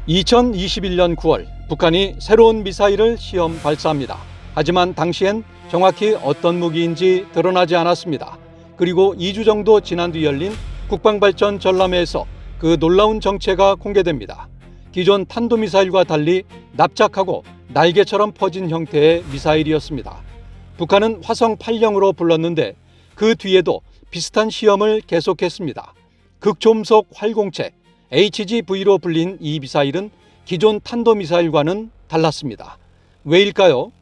2021년 9월 북한이 새로운 미사일을 시험 발사합니다. 하지만 당시엔 정확히 어떤 무기인지 드러나지 않았습니다. 그리고 2주 정도 지난 뒤 열린 국방발전 전람회에서 그 놀라운 정체가 공개됩니다. 기존 탄도미사일과 달리 납작하고 날개처럼 퍼진 형태의 미사일이었습니다. 북한은 화성 8형으로 불렀는데 그 뒤에도 비슷한 시험을 계속했습니다. 극초음속 활공체 HGV로 불린 이 미사일은 기존 탄도미사일과는 달랐습니다. 왜일까요?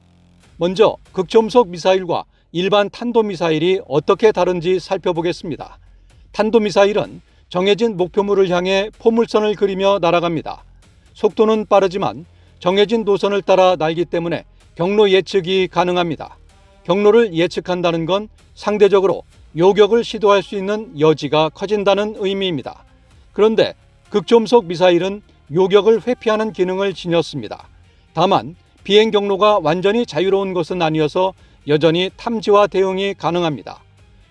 먼저 극초음속 미사일과 일반 탄도미사일이 어떻게 다른지 살펴보겠습니다. 탄도미사일은 정해진 목표물을 향해 포물선을 그리며 날아갑니다. 속도는 빠르지만 정해진 노선을 따라 날기 때문에 경로 예측이 가능합니다. 경로를 예측한다는 건 상대적으로 요격을 시도할 수 있는 여지가 커진다는 의미입니다. 그런데 극초음속 미사일은 요격을 회피하는 기능을 지녔습니다. 다만 비행 경로가 완전히 자유로운 것은 아니어서 여전히 탐지와 대응이 가능합니다.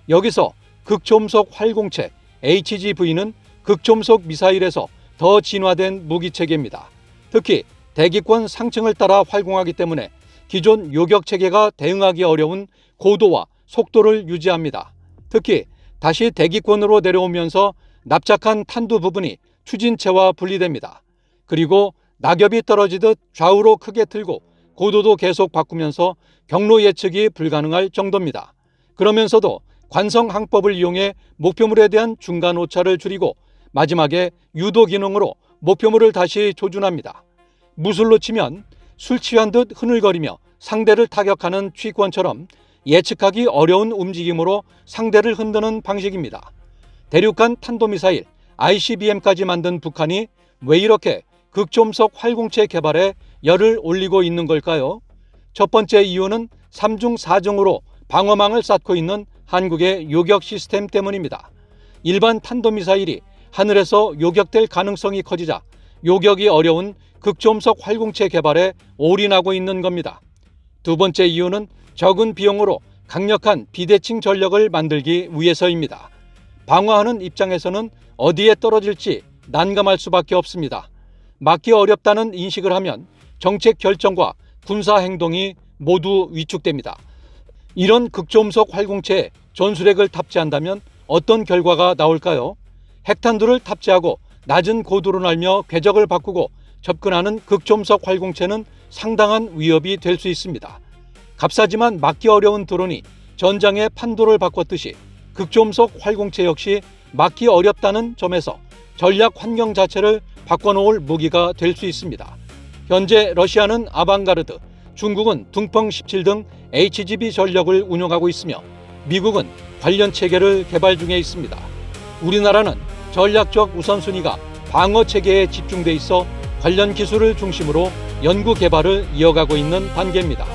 여기서 극초음속 활공체 HGV는 극초음속 미사일에서 더 진화된 무기체계입니다. 특히 대기권 상층을 따라 활공하기 때문에 기존 요격 체계가 대응하기 어려운 고도와 속도를 유지합니다. 특히 다시 대기권으로 내려오면서 납작한 탄두 부분이 추진체와 분리됩니다. 그리고 낙엽이 떨어지듯 좌우로 크게 틀고 고도도 계속 바꾸면서 경로 예측이 불가능할 정도입니다. 그러면서도 관성 항법을 이용해 목표물에 대한 중간 오차를 줄이고 마지막에 유도 기능으로 목표물을 다시 조준합니다. 무술로 치면 술 취한 듯 흐늘거리며 상대를 타격하는 취권처럼 예측하기 어려운 움직임으로 상대를 흔드는 방식입니다. 대륙간 탄도미사일 ICBM까지 만든 북한이 왜 이렇게 극초음속 활공체 개발에 열을 올리고 있는 걸까요? 첫 번째 이유는 3중 4중으로 방어망을 쌓고 있는 한국의 요격 시스템 때문입니다. 일반 탄도미사일이 하늘에서 요격될 가능성이 커지자 요격이 어려운 극초음속 활공체 개발에 올인하고 있는 겁니다. 두 번째 이유는 적은 비용으로 강력한 비대칭 전력을 만들기 위해서입니다. 방어하는 입장에서는 어디에 떨어질지 난감할 수밖에 없습니다. 막기 어렵다는 인식을 하면 정책 결정과 군사 행동이 모두 위축됩니다. 이런 극초음속 활공체에 전술핵을 탑재한다면 어떤 결과가 나올까요? 핵탄두를 탑재하고 낮은 고도로 날며 궤적을 바꾸고 접근하는 극초음속 활공체는 상당한 위협이 될 수 있습니다. 값싸지만 막기 어려운 드론이 전장의 판도를 바꿨듯이 극초음속 활공체 역시 막기 어렵다는 점에서 전략 환경 자체를 바꿔놓을 무기가 될 수 있습니다. 현재 러시아는 아방가르드, 중국은 둥펑 17 등 HGV 전력을 운용하고 있으며 미국은 관련 체계를 개발 중에 있습니다. 우리나라는 전략적 우선순위가 방어 체계에 집중돼 있어 관련 기술을 중심으로 연구 개발을 이어가고 있는 단계입니다.